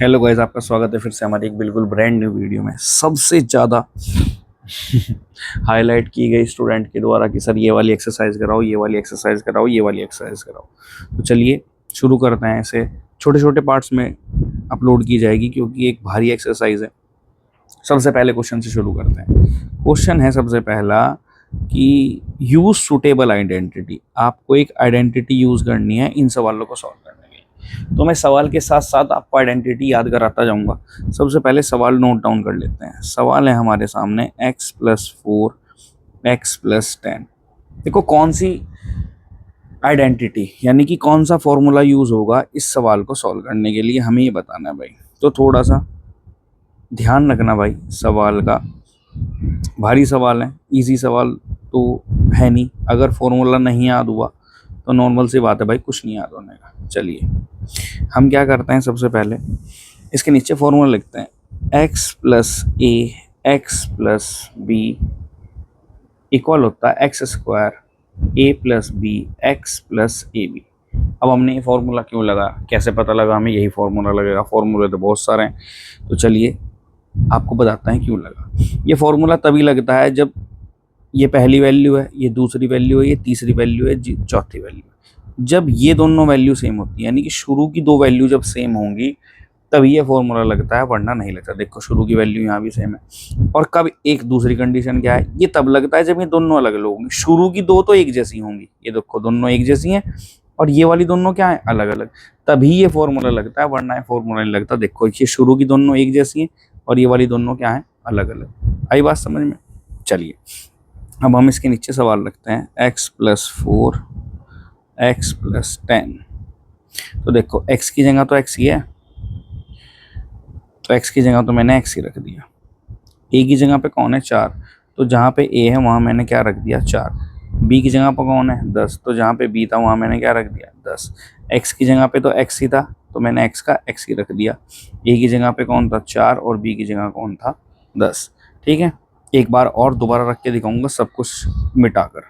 Hello guys, आपका स्वागत है फिर से हमारी एक बिल्कुल ब्रांड न्यू वीडियो में। सबसे ज़्यादा हाईलाइट की गई स्टूडेंट के द्वारा कि सर ये वाली एक्सरसाइज कराओ, ये वाली एक्सरसाइज कराओ, ये वाली एक्सरसाइज कराओ। तो चलिए शुरू करते हैं। इसे छोटे छोटे पार्ट्स में अपलोड की जाएगी क्योंकि एक भारी एक्सरसाइज है। सबसे पहले क्वेश्चन से शुरू करते हैं। क्वेश्चन है सबसे पहला कि यूज सुटेबल आइडेंटिटी। आपको एक आइडेंटिटी यूज करनी है इन सवालों को सॉल्व करने के लिए। तो मैं सवाल के साथ साथ आपको आइडेंटिटी याद कराता जाऊंगा। सबसे पहले सवाल नोट डाउन कर लेते हैं। सवाल है हमारे सामने x+4 x+10। देखो कौन सी आइडेंटिटी यानी कि कौन सा फॉर्मूला यूज होगा इस सवाल को सॉल्व करने के लिए, हमें ये बताना है भाई। तो थोड़ा सा ध्यान रखना भाई, सवाल का भारी सवाल है, इजी सवाल तो है नहीं। अगर फॉर्मूला नहीं याद हुआ तो नॉर्मल सी बात है भाई, कुछ नहीं याद होने का। चलिए हम क्या करते हैं, सबसे पहले इसके नीचे फॉर्मूला लिखते हैं। x+a x+b इक्वल होता है x² a+b x+ab। अब हमने ये फॉर्मूला क्यों लगा, कैसे पता लगा हमें यही फॉर्मूला लगेगा? फॉर्मूले तो बहुत सारे हैं, तो चलिए आपको बताते हैं क्यों लगा। ये फॉर्मूला तभी लगता है जब ये पहली वैल्यू है, ये दूसरी वैल्यू है, ये तीसरी वैल्यू है, चौथी वैल्यू है। जब ये दोनों वैल्यू सेम होती है यानी कि शुरू की दो वैल्यू जब सेम होंगी तभी ये फॉर्मूला लगता है, वरना नहीं लगता। देखो शुरू की वैल्यू यहाँ भी सेम है। और कब एक दूसरी कंडीशन क्या है, ये तब लगता है जब ये दोनों अलग अलग होंगी। शुरू की दो तो एक जैसी होंगी, ये देखो दोनों एक जैसी हैं, और ये वाली दोनों क्या है, अलग अलग। तभी ये फॉर्मूला लगता है, वरना ये फॉर्मूला नहीं लगता। देखो ये शुरू की दोनों एक जैसी हैं और ये वाली दोनों क्या है, अलग अलग। आई बात समझ में? चलिए अब हम इसके नीचे सवाल रखते हैं। x+4 x+10। तो देखो x की जगह तो x ही है, तो x की जगह तो मैंने x ही रख दिया। a की जगह पे कौन है, 4, तो जहाँ पे a है वहाँ मैंने क्या रख दिया, 4। b की जगह पर कौन है, 10, तो जहाँ पे b था वहाँ मैंने क्या रख दिया, 10। x की जगह पे तो x ही था, तो मैंने x का x ही रख दिया। a की जगह पे कौन था, 4, और b की जगह कौन था, 10। ठीक है, एक बार और दोबारा रख के दिखाऊंगा सब कुछ मिटाकर।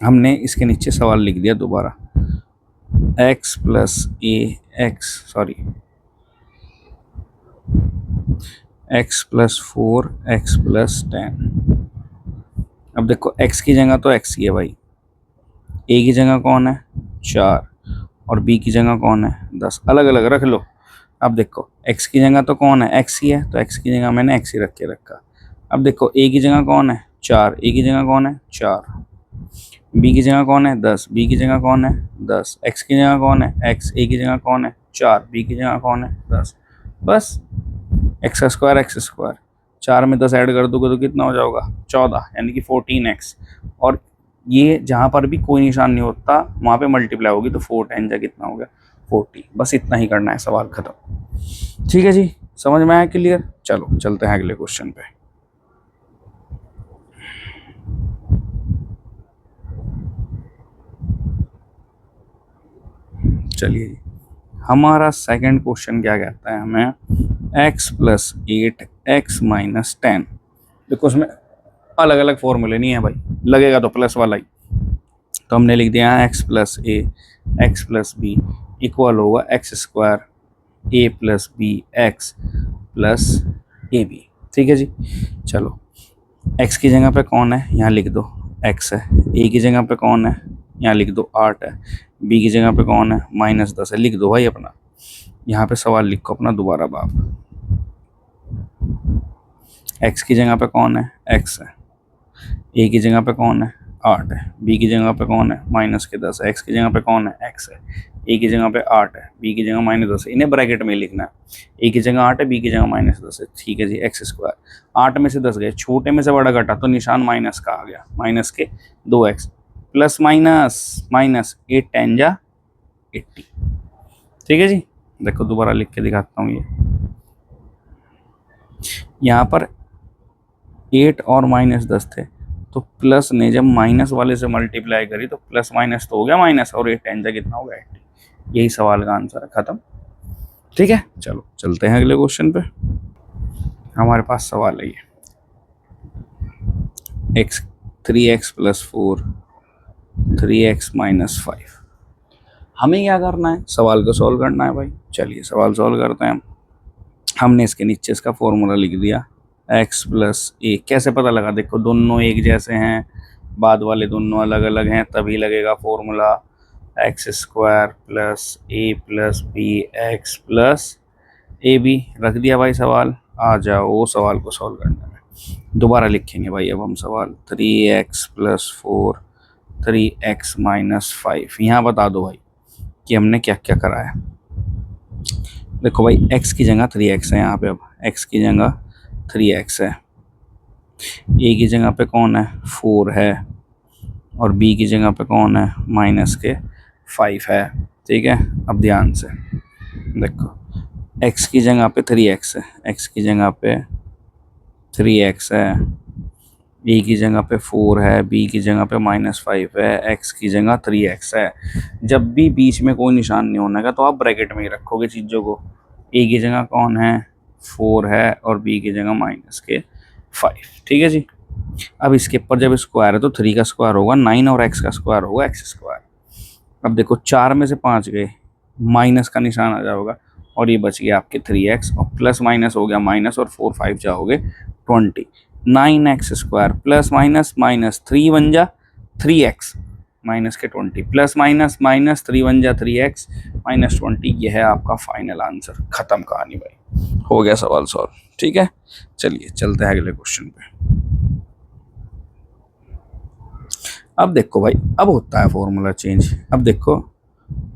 हमने इसके नीचे सवाल लिख दिया दोबारा, x+4 x+10। अब देखो x की जगह तो x ही है भाई, a की जगह कौन है, 4, और b की जगह कौन है, 10। अलग अलग रख लो। अब देखो x की जगह तो कौन है, x ही है, तो x की जगह मैंने x ही रख के रखा। अब देखो a की जगह कौन है, 4, a की जगह कौन है, 4, b की जगह कौन है, 10, b की जगह कौन है, 10, x की जगह कौन है, x, a की जगह कौन है, 4, b की जगह कौन है, 10। बस x², 4 में 10 ऐड कर दोगे तो कितना हो जाएगा, 14, यानी कि 14x। और ये जहाँ पर भी कोई निशान नहीं होता वहाँ पे मल्टीप्लाई होगी, तो 4 10 जा कितना हो गया, 40। बस इतना ही करना है, सवाल खत्म। ठीक है जी, समझ में आया, क्लियर? चलो चलते हैं अगले क्वेश्चन पे। चलिए जी, हमारा सेकंड क्वेश्चन क्या कहता है हमें, x+8 x-10। देखो उसमें अलग अलग फॉर्मूले नहीं है भाई, लगेगा तो प्लस वाला ही। तो हमने लिख दिया x+a x+b इक्वल होगा x² a+b x+ab। ठीक है जी, चलो x की जगह पे कौन है, यहाँ लिख दो x है। a की जगह पे कौन है, यहाँ लिख दो 8 है। b की जगह पे कौन है, -10 है। लिख दो भाई अपना, यहाँ पे सवाल लिखो अपना दोबारा बाप। x की जगह पे कौन है, x है। a की जगह पे कौन है, 8 है। b की जगह पे कौन है, -10 है। x की जगह पे कौन है, x है। a की जगह पे 8 है, b की जगह -10 है। इन्हें ब्रैकेट में लिखना है, a की जगह 8 है, b की जगह -10 है। ठीक है जी, x²। 8 में से 10 गए, छोटे में से बड़ा घटा तो निशान माइनस का आ गया, माइनस के 2x, प्लस माइनस माइनस 8 10 जा 80। ठीक है जी, देखो दोबारा लिख के दिखाता हूँ। ये यहाँ पर 8 और -10 थे, तो प्लस ने जब माइनस वाले से मल्टीप्लाई करी तो प्लस माइनस तो हो गया माइनस, और 8 10 जा कितना हो गया, 80। यही सवाल का आंसर है, खत्म। ठीक है, चलो चलते हैं अगले क्वेश्चन पे। हमारे पास सवाल है ये, x 3x+4 3x-5। हमें क्या करना है, सवाल को सॉल्व करना है भाई। चलिए सवाल सॉल्व करते हैं हम। हमने इसके नीचे इसका फॉर्मूला लिख दिया, x प्लस ए। कैसे पता लगा, देखो दोनों एक जैसे हैं, बाद वाले दोनों अलग अलग हैं, तभी लगेगा formula. X square plus a plus b x plus a b. रख दिया भाई सवाल। आ जाओ वो सवाल को सॉल्व करने में। दोबारा लिखेंगे भाई अब हम सवाल। 3x plus 4 3x minus 5। यहाँ बता दो भाई कि हमने क्या क्या करा है। देखो भाई x की जगह 3x है यहाँ पे, अब x की जगह 3x है, a की जगह पे कौन है 4 है, और b की जगह पे कौन है माइनस के 5 है। ठीक है, अब ध्यान से देखो, x की जगह पे 3x है, x की जगह पे 3x है, a की जगह पे 4 है, b की जगह पे माइनस 5 है, x की जगह 3x है। जब भी बीच में कोई निशान नहीं होने का तो आप ब्रैकेट में ही रखोगे चीज़ों को। a की जगह कौन है 4 है, और b की जगह माइनस के 5। ठीक है जी। अब इसके ऊपर जब स्क्वायर है तो 3 का स्क्वायर होगा 9, और x का स्क्वायर होगा x स्क्वायर। अब देखो 4 में से 5 गए, माइनस का निशान आ जाएगा, और ये बच गया आपके 3x, और प्लस माइनस हो गया माइनस, और 4 5 जाओगे 20। 9x square plus minus minus 3 बन जा 3x माइनस के 20, प्लस माइनस माइनस 3 बन जा 3x माइनस 20। ये है आपका फाइनल आंसर। खत्म कहानी भाई, हो गया सवाल सॉल्व। ठीक है, चलिए चलते हैं अगले क्वेश्चन पे। अब देखो भाई, अब होता है फॉर्मूला चेंज। अब देखो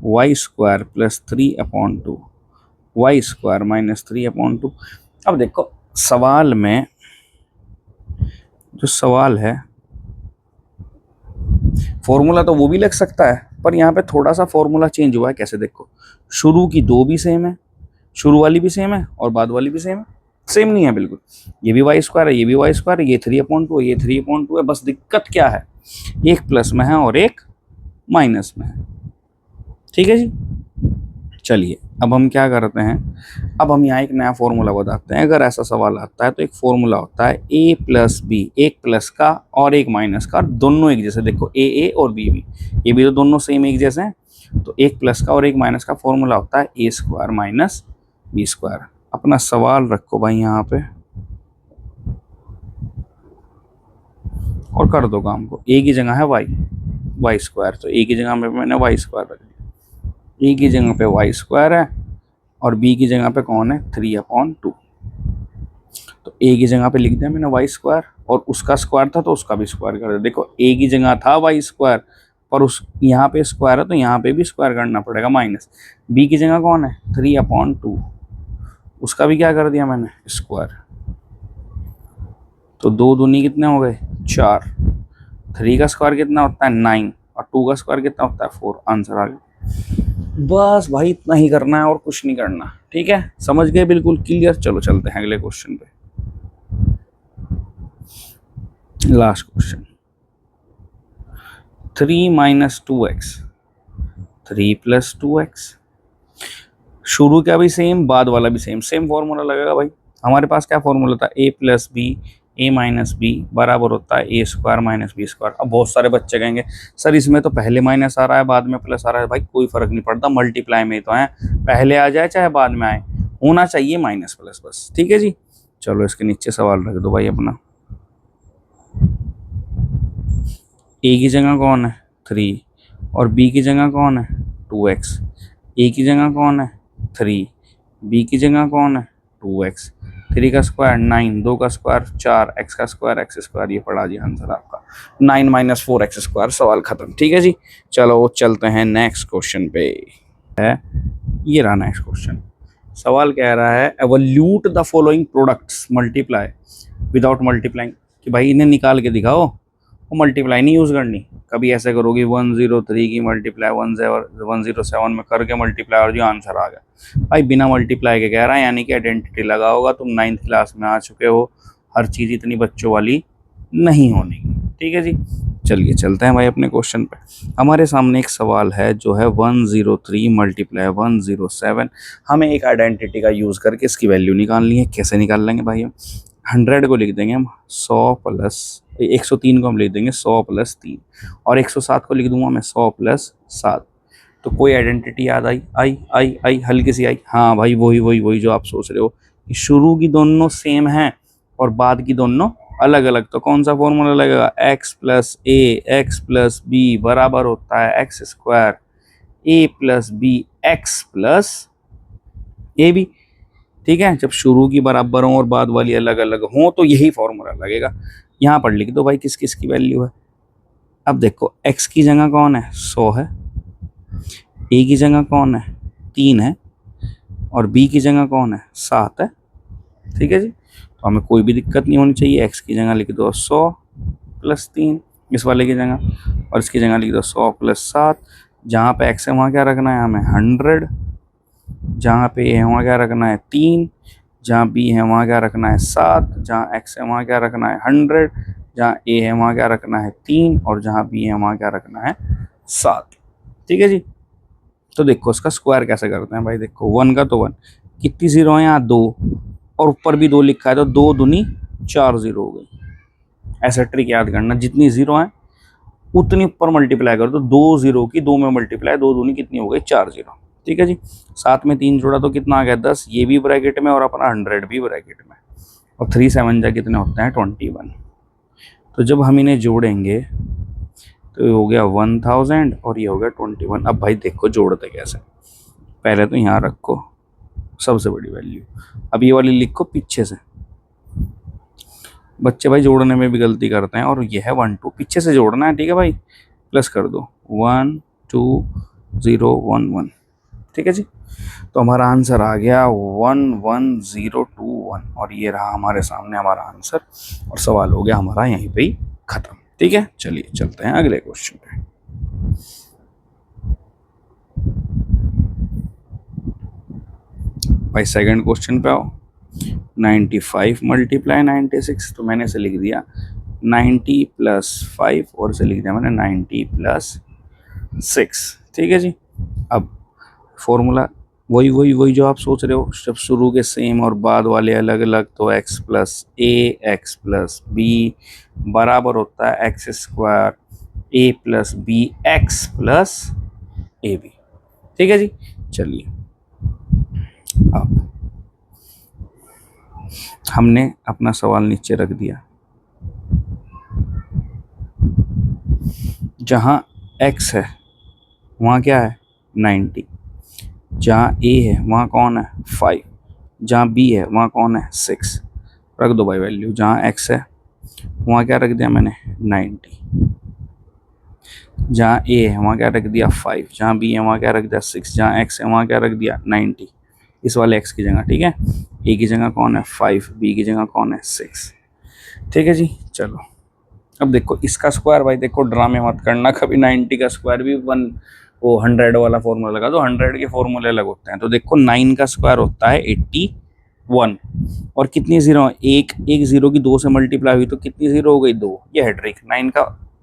y square plus 3/2 y square minus 3/2। अब देखो सवाल में जो सवाल है, फॉर्मूला तो वो भी लग सकता है, पर यहाँ पे थोड़ा सा फॉर्मूला चेंज हुआ है। कैसे, देखो शुरू की दो भी सेम है, शुरू वाली भी सेम है और बाद वाली भी सेम है। सेम नहीं है बिल्कुल, ये भी वाई स्क्वायर है, ये भी वाई स्क्वायर है, ये 3/2 है, ये 3/2 है। बस दिक्कत क्या है, एक प्लस में है और एक माइनस में है। ठीक है जी। चलिए अब हम क्या करते हैं, अब हम यहाँ एक नया फॉर्मूला बताते हैं। अगर ऐसा सवाल आता है तो एक फॉर्मूला होता है a प्लस बी, एक प्लस का और एक माइनस का, दोनों एक जैसे। देखो ए और बी भी, ये भी तो दोनों सेम एक जैसे हैं। तो एक प्लस का और एक माइनस का फॉर्मूला होता है a square minus b square. अपना सवाल रखो भाई यहाँ पे और कर दो काम को। a की जगह है वाई स्क्वायर, तो a की जगह पे मैंने वाई स्क्वायर रख दिया, a की जगह पे वाई स्क्वायर है, और b की जगह पे कौन है 3/2। तो a की जगह पे लिख दिया मैंने वाई स्क्वायर, और उसका स्क्वायर था तो उसका भी स्क्वायर कर दिया। देखो a की जगह था वाई स्क्वायर, पर उस यहाँ पे स्क्वायर है तो यहाँ पे भी स्क्वायर करना पड़ेगा माइनस। b की जगह कौन है 3/2, उसका भी क्या कर दिया मैंने स्क्वायर। तो 2 दूनी कितने हो गए 4, 3 का स्क्वायर कितना होता है 9, और 2 का स्क्वायर कितना होता है 4। आंसर आ गया। बस भाई इतना ही करना है और कुछ नहीं करना। ठीक है, समझ गए, बिल्कुल क्लियर। चलो चलते हैं अगले क्वेश्चन पे, last question. 3 minus 2x 3 plus 2x। शुरू का भी सेम, बाद वाला भी सेम, सेम फॉर्मूला लगेगा भाई। हमारे पास क्या फॉर्मूला था, a plus b a minus b बराबर होता है a square minus b square. अब बहुत सारे बच्चे कहेंगे सर इसमें तो पहले माइनस आ रहा है बाद में प्लस आ रहा है। भाई कोई फर्क नहीं पड़ता, मल्टीप्लाई में तो है, पहले आ जाए चाहे बाद में आए, होना चाहिए माइनस प्लस बस। ठीक है जी। चलो इसके नीचे सवाल रख दो भाई अपना। ए की जगह कौन है 3, और बी की जगह कौन है 2x। ए की जगह कौन है 3, बी की जगह कौन है 2x। 3 का स्क्वायर 9, 2 का स्क्वायर 4, x का स्क्वायर x स्क्वायर। ये पड़ा जी आंसर आपका 9 माइनस 4x स्क्वायर। सवाल खत्म। ठीक है जी। चलो चलते हैं नेक्स्ट क्वेश्चन पे। है ये रहा नेक्स्ट क्वेश्चन। सवाल कह रहा है evaluate the following products multiply without multiplying. कि भाई इन्हें निकाल के दिखाओ, वो मल्टीप्लाई नहीं यूज़ करनी। कभी ऐसे करोगे 103 की मल्टीप्लाई 107 में करके मल्टीप्लाई, और जो आंसर आ गया। भाई बिना मल्टीप्लाई के कह रहा है, यानी कि आइडेंटिटी लगा होगा। तुम 9th क्लास में आ चुके हो, हर चीज़ इतनी बच्चों वाली नहीं होनी। ठीक है जी। चलिए चलते हैं भाई अपने क्वेश्चन पे। हमारे सामने एक सवाल है जो है 103 मल्टीप्लाई 107। हमें एक आइडेंटिटी का यूज़ करके इसकी वैल्यू निकालनी है। कैसे निकाल लेंगे भाई, हम 100 को लिख देंगे हम 100 प्लस 103 को हम लिख देंगे 100 प्लस 3, और 107 को लिख दूंगा मैं 100 प्लस 7। तो कोई आइडेंटिटी याद आई आई आई आई हल्की सी आई। हाँ भाई वही वही वही जो आप सोच रहे हो कि शुरू की दोनों सेम हैं और बाद की दोनों अलग अलग। तो कौन सा फॉर्मूला लगेगा, x plus a x plus b बराबर होता है x square a plus b x plus a b. ठीक है, जब शुरू की बराबर हो और बाद वाली अलग अलग हो तो यही फॉर्मूला लगेगा। यहाँ पर लिख दो भाई किस किस की वैल्यू है। अब देखो x की जगह कौन है, 100 है, a की जगह कौन है, 3 है, और b की जगह कौन है, 7 है। ठीक है जी, तो हमें कोई भी दिक्कत नहीं होनी चाहिए। x की जगह लिख दो 100 प्लस 3 इस वाले की जगह, और इसकी जगह लिख दो 100 प्लस 7। जहाँ पे x है वहाँ क्या रखना है हमें 100, जहाँ पे a है वहाँ क्या रखना है 3, जहाँ b है वहाँ क्या रखना है 7, जहाँ x है वहाँ क्या रखना है 100, जहाँ a है वहाँ क्या रखना है 3, और जहाँ b है वहाँ क्या रखना है 7। ठीक है जी, तो देखो इसका स्क्वायर कैसे करते हैं भाई। देखो 1 का तो 1, कितनी जीरो है यहाँ 2, और ऊपर भी 2 लिखा है तो 2 दूनी 4 जीरो हो गई। ऐसा ट्रिक याद करना, जितनी जीरो है उतनी ऊपर मल्टीप्लाई करो, तो 2 जीरो की 2 में मल्टीप्लाई, 2 दूनी कितनी हो गई 4 जीरो। ठीक है जी, 7 में 3 जोड़ा तो कितना आ गया 10, ये भी ब्रैकेट में और अपना 100 भी ब्रैकेट में, और 3 7 जा कितने होते हैं 21। तो जब हम इन्हें जोड़ेंगे तो ये हो गया 1000 और ये हो गया 21। अब भाई देखो जोड़ते कैसे, पहले तो यहाँ रखो सबसे बड़ी वैल्यू, अब ये वाली लिखो पीछे से। बच्चे भाई जोड़ने में भी गलती करते हैं, और ये है 1 2 पीछे से जोड़ना है। ठीक है भाई, प्लस कर दो 1 2 0 1 1। ठीक है जी, तो हमारा आंसर आ गया 11021, और ये रहा हमारे सामने हमारा आंसर, और सवाल हो गया हमारा यहीं पे ही खत्म। ठीक है, चलिए चलते हैं अगले क्वेश्चन पे। भाई सेकंड क्वेश्चन पे आओ। 95 मल्टीप्लाई 96, तो मैंने इसे लिख दिया 90 प्लस 5, और इसे लिख दिया मैंने 90 प्लस 6। ठीक है जी, अब फॉर्मूला वही वही वही जो आप सोच रहे हो, जब शुरू के सेम और बाद वाले अलग अलग, तो x plus a x plus b बराबर होता है x square a plus b x plus a b. ठीक है जी, चलिए अब हमने अपना सवाल नीचे रख दिया, जहाँ x है वहाँ क्या है 90, जहाँ a है वहाँ कौन है 5, जहाँ b है वहाँ कौन है 6। रख दो भाई वैल्यू, जहाँ x है वहाँ क्या रख दिया मैंने 90, जहाँ a है वहाँ क्या रख दिया 5, जहाँ b है वहाँ क्या रख दिया 6, जहाँ x है वहाँ क्या रख दिया 90 इस वाले x की जगह। ठीक है, a की जगह कौन है 5, b की जगह कौन है 6। ठीक है जी, चलो अब देखो इसका स्क्वायर, भाई देखो ड्रामे मत करना कभी, 90 का स्क्वायर भी 1 वो 100 वाला फॉर्मूला लगा दो, 100 के फॉर्मूले अलग होते हैं। तो देखो 9 का स्क्वायर होता है 81, और कितनी जीरो है, एक एक जीरो की 2 से मल्टीप्लाई हुई तो कितनी जीरो हो गई 2। ये है ट्रिक।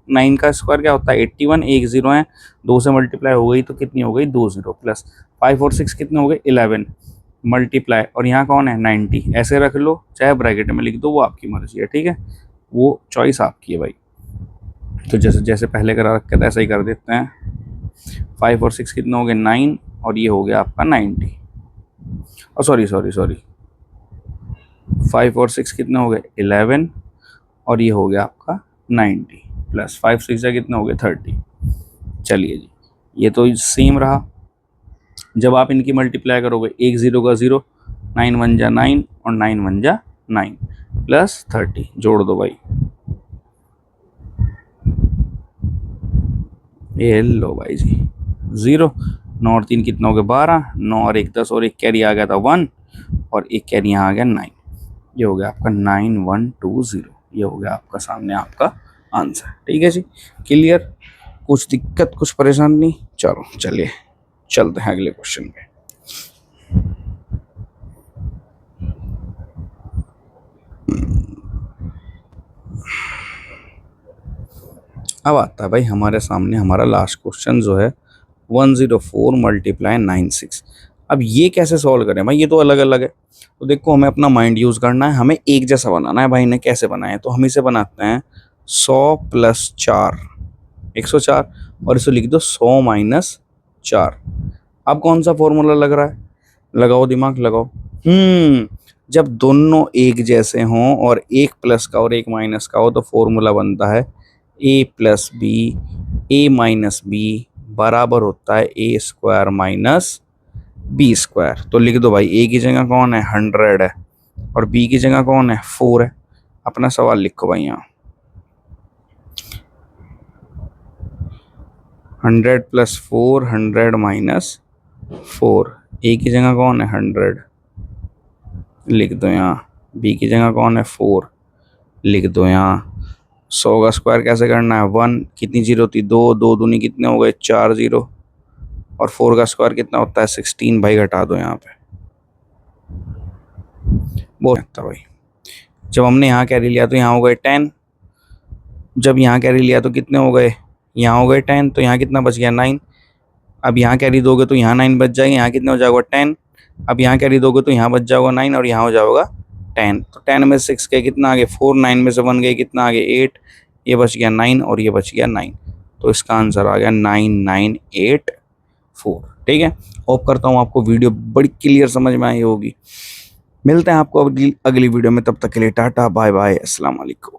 9 का स्क्वायर क्या होता है 81, एक जीरो है 2 से मल्टीप्लाई हो गई तो कितनी हो गई 2 जीरो, प्लस 5 और 6 कितने हो गए 11 मल्टीप्लाई, और यहाँ कौन है 90। ऐसे रख लो चाहे ब्रैकेट में लिख दो, वो आपकी मर्जी है। ठीक है, वो चॉइस आपकी है भाई। तो जैसे जैसे पहले करा रखे थे ऐसा ही कर देते हैं। 5 और 6 कितने हो गए 9, और ये हो गया आपका 90, और सॉरी 5 और 6 कितने हो गए 11, और ये हो गया आपका 90, प्लस 5 6 कितने हो गए 30। चलिए जी, ये तो सेम रहा। जब आप इनकी मल्टीप्लाई करोगे, एक जीरो का जीरो, 9 1 जा 9 और 9 1 जा 9 प्लस 30, जोड़ दो भाई, ये लो भाई जी 0, 9 और 3 कितना हो गया 12, 9 और 1 10, और एक कैरी आ गया था 1, और एक कैरी यहाँ आ गया 9। ये हो गया आपका 9120, ये हो गया आपका सामने आपका आंसर। ठीक है जी, क्लियर, कुछ दिक्कत कुछ परेशान नहीं। चलो चलिए चलते हैं अगले क्वेश्चन पे। अब आता है भाई हमारे सामने हमारा लास्ट क्वेश्चन जो है 104 मल्टीप्लाई 96। अब ये कैसे सॉल्व करें भाई, ये तो अलग अलग है। तो देखो हमें अपना माइंड यूज़ करना है, हमें एक जैसा बनाना है। भाई ने कैसे बनाया, तो हम इसे बनाते हैं 100 प्लस 4 104, और इसे लिख दो 100 माइनस 4। अब कौन सा फॉर्मूला लग रहा है, लगाओ दिमाग लगाओ। जब दोनों एक जैसे हों और एक प्लस का और एक माइनस का हो तो फॉर्मूला बनता है a plus b, a minus b बराबर होता है a square minus b square. तो लिख दो भाई, a की जगह कौन है 100 है और b की जगह कौन है 4 है। अपना सवाल लिखो भाई यहाँ, 100 प्लस 4, 100 माइनस 4। a की जगह कौन है 100 लिख दो यहाँ, b की जगह कौन है 4 लिख दो यहाँ। 100 का स्क्वायर कैसे करना है, 1 कितनी जीरो थी 2, 2 दूनी कितने हो गए 4 जीरो, और 4 का स्क्वायर कितना होता है 16 भाई, घटा दो यहाँ पे। बहुत अच्छा भाई, जब हमने यहाँ कैरी लिया तो यहाँ हो गए 10, जब यहाँ कैरी लिया तो कितने हो गए, यहाँ हो गए 10, तो यहाँ कितना बच गया 9। अब यहाँ कैरी दोगे तो यहाँ 9 बच जाएगा, यहाँ कितने हो जाएगा 10। अब यहाँ कैरी दोगे तो यहाँ बच जाएगा 9 और यहाँ हो जाएगा 10। तो 10 में 6 के कितना आगे 4, 9 में से 1 गए कितना आगे 8, ये बच गया 9 और ये बच गया 9। तो इसका आंसर आ गया 9984। ठीक है, होप करता हूँ आपको वीडियो बड़ी क्लियर समझ में आई होगी। मिलते हैं आपको अगली वीडियो में, तब तक के लिए टाटा बाय बाय, अस्सलाम वालेकुम।